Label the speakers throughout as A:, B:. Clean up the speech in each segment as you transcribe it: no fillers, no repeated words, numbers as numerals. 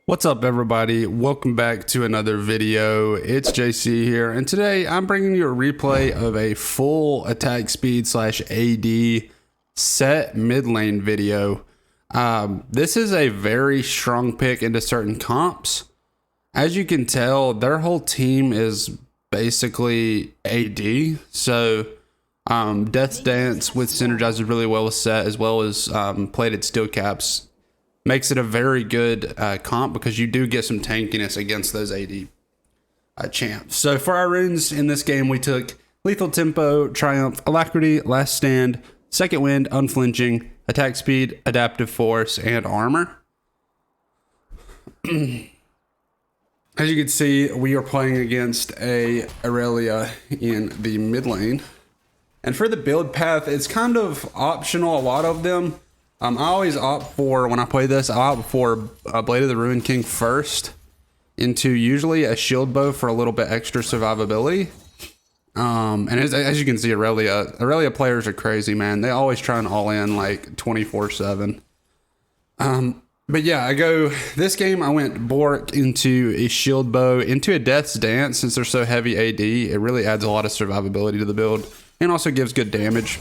A: What's up, everybody? Welcome back to another video. It's JC here, and today I'm bringing you a replay of a full attack speed slash AD Sett mid lane video. This is a very strong pick into certain comps. As you can tell, their whole team is basically AD, so Death's Dance with synergizes really well with Sett, as well as plated steel caps. Makes it a very good comp because you do get some tankiness against those AD champs. So for our runes in this game, we took Lethal Tempo, Triumph, Alacrity, Last Stand, Second Wind, Unflinching, Attack Speed, Adaptive Force, and Armor. As you can see, we are playing against a Aurelia in the mid lane. And for the build path, it's kind of optional, a lot of them. I always opt for, when I play this, I opt for Blade of the Ruined King first into usually a shield bow for a little bit extra survivability. And as you can see, Aurelia players are crazy, man. They always try and all in like 24/7. But yeah, this game I went Bork into a shield bow, into a Death's Dance. Since they're so heavy AD, it really adds a lot of survivability to the build and also gives good damage.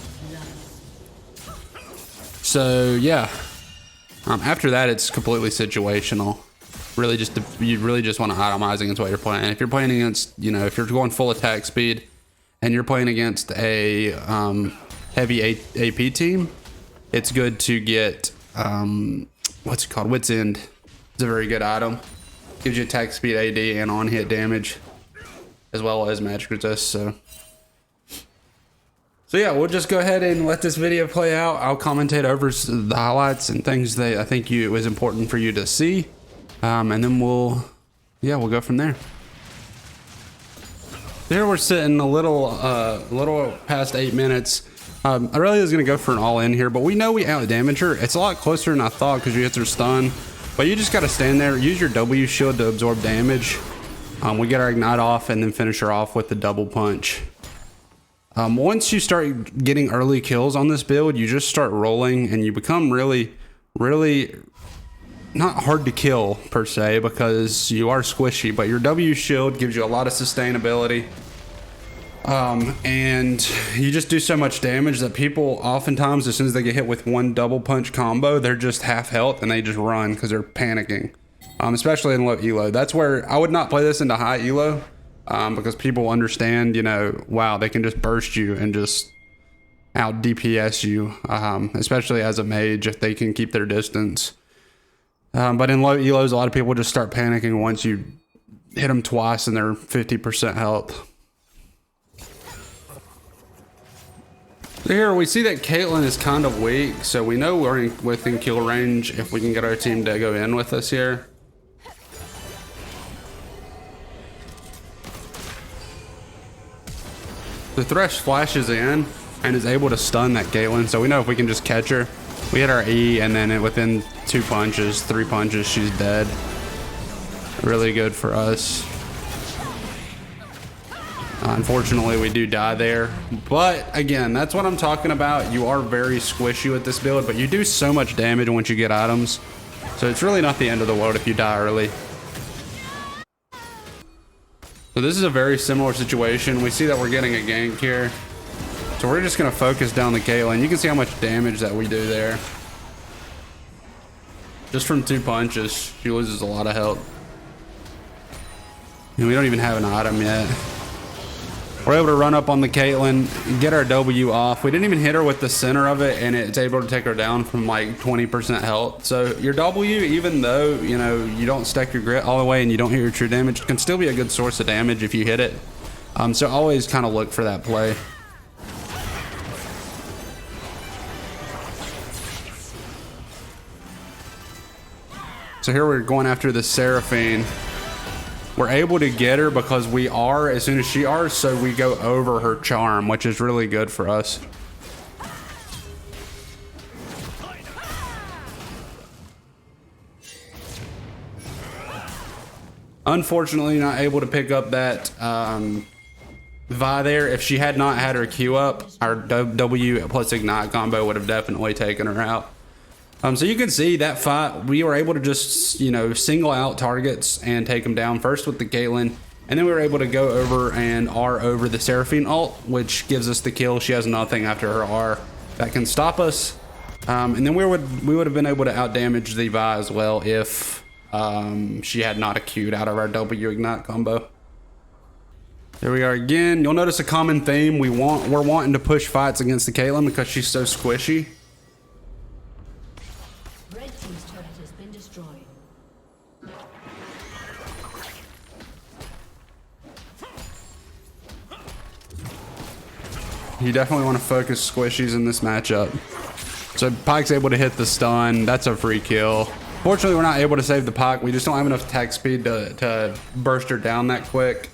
A: So yeah, after that it's completely situational. You really just want to itemize against what you're playing. If you're playing against, if you're going full attack speed and you're playing against a heavy AP team, it's good to get what's it called? Wit's End. It's a very good item. Gives you attack speed, AD, and on hit damage, as well as magic resist. So yeah, we'll just go ahead and let this video play out. I'll commentate over the highlights and things that I think it was important for you to see. And then we'll go from there. Here we're sitting a little past 8 minutes. Aurelia is going to go for an all-in here, but we know we out-damage her. It's a lot closer than I thought because you hit her stun. But you just got to stand there, use your W shield to absorb damage. We get our ignite off and then finish her off with the double punch. Once you start getting early kills on this build, you just start rolling and you become really, really not hard to kill per se because you are squishy, but your W shield gives you a lot of sustainability. And you just do so much damage that people oftentimes, as soon as they get hit with one double punch combo, they're just half health and they just run because they're panicking. Especially in low elo. That's where I would not play this into high elo. Because people understand, wow, they can just burst you and just out DPS you, especially as a mage if they can keep their distance. But in low elos, a lot of people just start panicking once you hit them twice and they're 50% health. So here we see that Caitlyn is kind of weak, so we know we're within kill range if we can get our team to go in with us here. The Thresh flashes in and is able to stun that Caitlyn, so we know if we can just catch her. We hit our E, and then within 3 punches, she's dead. Really good for us. Unfortunately, we do die there. But again, that's what I'm talking about. You are very squishy with this build, but you do so much damage once you get items. So it's really not the end of the world if you die early. So this is a very similar situation. We see that we're getting a gank here. So we're just going to focus down the Caitlyn. You can see how much damage that we do there. Just from 2 punches, she loses a lot of health. And we don't even have an item yet. We're able to run up on the Caitlyn, get our W off. We didn't even hit her with the center of it, and it's able to take her down from like 20% health. So your W, even though, you don't stack your grit all the way and you don't hit your true damage, can still be a good source of damage if you hit it. So always kind of look for that play. So here we're going after the Seraphine. We're able to get her because we are as soon as she are, so we go over her charm, which is really good for us. Unfortunately, not able to pick up that Vi there. If she had not had her Q up, our W plus Ignite combo would have definitely taken her out. So you can see that fight, we were able to just, you know, single out targets and take them down first with the Caitlyn. And then we were able to go over and R over the Seraphine ult, which gives us the kill. She has nothing after her R that can stop us. And then we would have been able to outdamage the Vi as well if she had not queued out of our W ignite combo. Here we are again. You'll notice a common theme. We're wanting to push fights against the Caitlyn because she's so squishy.
B: Red team's turret has been destroyed.
A: You definitely want to focus squishies in this matchup. So Pyke's able to hit the stun. That's a free kill. Fortunately, we're not able to save the Pyke. We just don't have enough attack speed to burst her down that quick.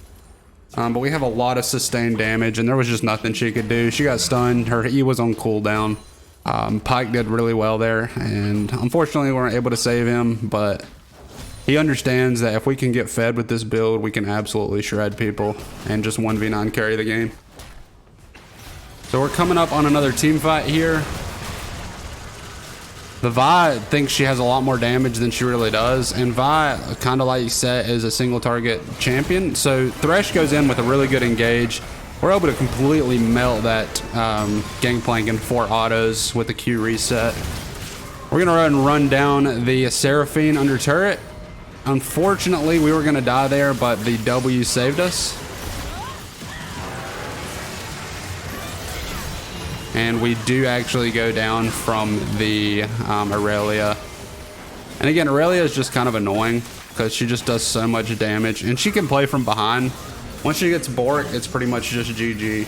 A: But we have a lot of sustained damage, and there was just nothing she could do. She got stunned. Her E was on cooldown. Pyke did really well there, and unfortunately, we weren't able to save him. But he understands that if we can get fed with this build, we can absolutely shred people and just 1v9 carry the game. So we're coming up on another team fight here. The Vi thinks she has a lot more damage than she really does, and Vi, kind of like Sett, is a single target champion. So Thresh goes in with a really good engage. We're able to completely melt that Gangplank in 4 autos with the Q reset. We're gonna run down the Seraphine under turret. Unfortunately, we were gonna die there, but the W saved us. And we do actually go down from the Aurelia. And again, Aurelia is just kind of annoying because she just does so much damage. And she can play from behind. Once she gets Bork, it's pretty much just GG.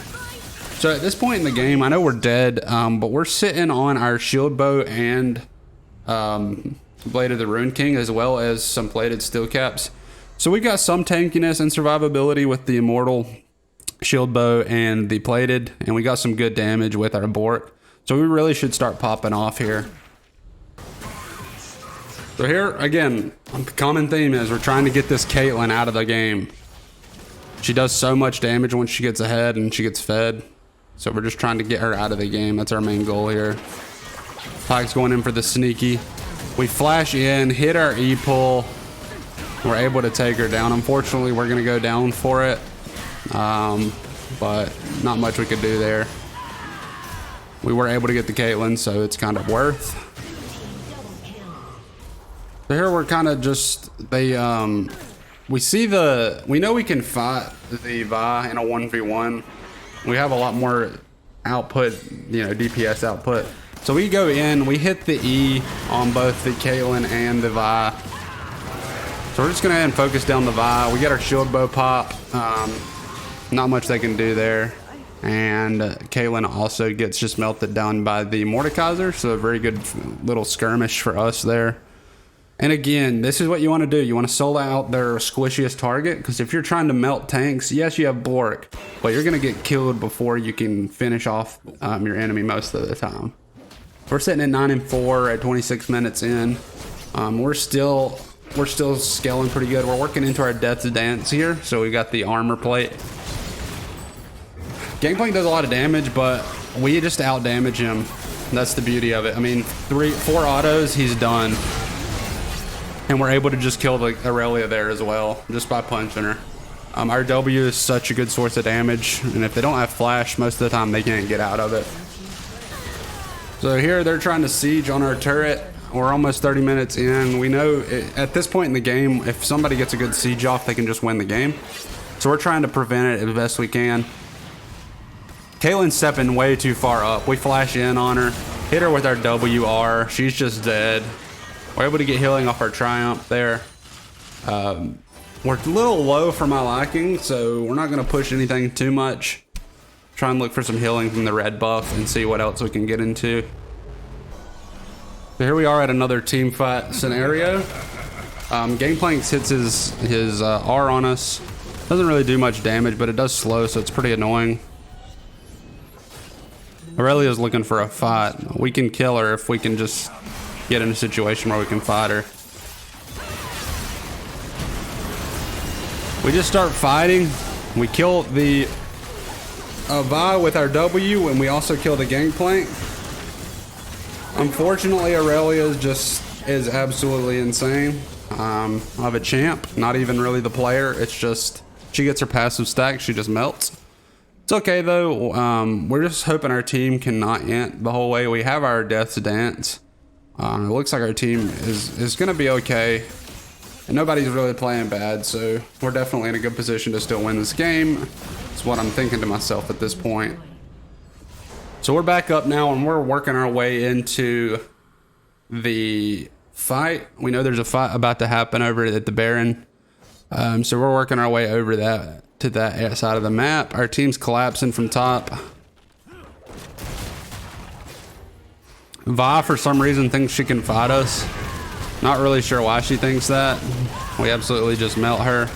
A: So at this point in the game, I know we're dead, but we're sitting on our shield bow and Blade of the Rune King, as well as some plated steel caps. So we got some tankiness and survivability with the Immortal shield bow and the plated, and we got some good damage with our Bork, so we really should start popping off here. So here again, the common theme is we're trying to get this Caitlyn out of the game. She does so much damage once she gets ahead and she gets fed, so we're just trying to get her out of the game. That's our main goal here. Pyke's going in for the sneaky. We flash in, hit our E pull, we're able to take her down. Unfortunately, we're gonna go down for it. But not much we could do there. We were able to get the Caitlyn, so it's kind of worth. So here we're kind of just, we know we can fight the Vi in a 1v1. We have a lot more output, you know, DPS output. So we go in, we hit the E on both the Caitlyn and the Vi. So we're just gonna go ahead and focus down the Vi. We get our shield bow pop. Not much they can do there. And Caitlyn also gets just melted down by the Mordekaiser, so a very good little skirmish for us there. And again, this is what you want to do. You want to solo out their squishiest target, because if you're trying to melt tanks, yes, you have Bork, but you're going to get killed before you can finish off your enemy most of the time. We're sitting at 9-4 at 26 minutes in. We're still scaling pretty good. We're working into our Death's Dance here, so we got the armor plate. Gangplank does a lot of damage, but we just out damage him. That's the beauty of it. I mean, 4 autos, he's done. And we're able to just kill the Aurelia there as well, just by punching her. Our W is such a good source of damage, and if they don't have flash, most of the time they can't get out of it. So here they're trying to siege on our turret. We're almost 30 minutes in. We know at this point in the game, if somebody gets a good siege off, they can just win the game. So we're trying to prevent it as best we can. Caitlyn's stepping way too far up. We flash in on her, hit her with our WR. She's just dead. We're able to get healing off our Triumph there. We're a little low for my liking, so we're not going to push anything too much. Try and look for some healing from the red buff and see what else we can get into. So here we are at another team fight scenario. Gangplank hits his R on us. Doesn't really do much damage, but it does slow, so it's pretty annoying. Aurelia's looking for a fight. We can kill her if we can just get in a situation where we can fight her. We just start fighting. We kill the Vi with our W, and we also kill the Gangplank. Unfortunately, Aurelia is absolutely insane. I have a champ, not even really the player. It's just she gets her passive stack, she just melts. It's okay though. We're just hoping our team can not int the whole way. We have our Death's Dance. It looks like our team is gonna be okay, and nobody's really playing bad, so we're definitely in a good position to still win this game. That's what I'm thinking to myself at this point. So we're back up now, and we're working our way into the fight. We know there's a fight about to happen over at the Baron, so we're working our way over to that side of the map. Our team's collapsing from top. Vi, for some reason, thinks she can fight us. Not really sure why she thinks that. We absolutely just melt her.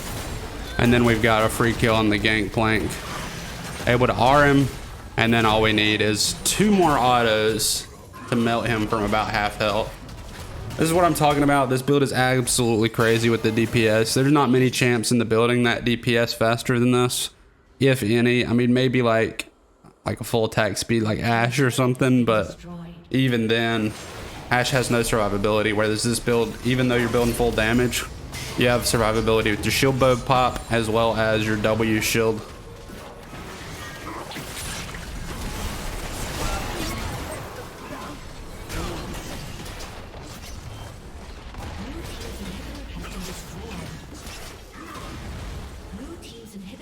A: And then we've got a free kill on the gangplank. Able to R him. And then all we need is 2 more autos to melt him from about half health. This is what I'm talking about. This build is absolutely crazy with the DPS. There's not many champs in the building that DPS faster than this, if any. I mean, maybe like a full attack speed like Ashe or something, but even then, Ashe has no survivability, whereas this build, even though you're building full damage, you have survivability with your shield bow pop as well as your W shield.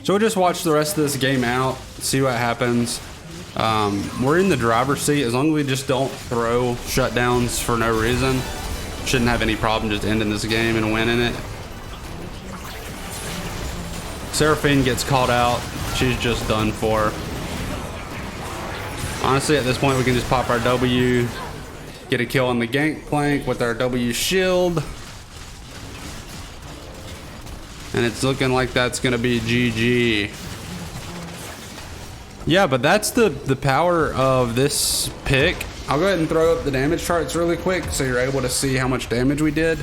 A: So we'll just watch the rest of this game out, see what happens. We're in the driver's seat. As long as we just don't throw shutdowns for no reason, shouldn't have any problem just ending this game and winning it. Seraphine gets called out. She's just done for. Honestly, at this point, we can just pop our W, get a kill on the gangplank with our W shield. And it's looking like that's gonna be GG. Yeah, but that's the power of this pick. I'll go ahead and throw up the damage charts really quick so you're able to see how much damage we did.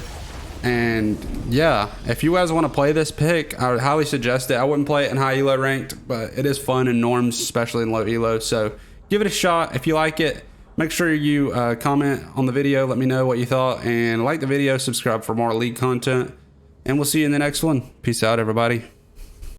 A: And yeah, if you guys want to play this pick, I would highly suggest it. I wouldn't play it in high elo ranked, but it is fun in norms, especially in low elo. So give it a shot. If you like it, make sure you comment on the video, let me know what you thought, and like the video, subscribe for more League content. And we'll see you in the next one. Peace out, everybody.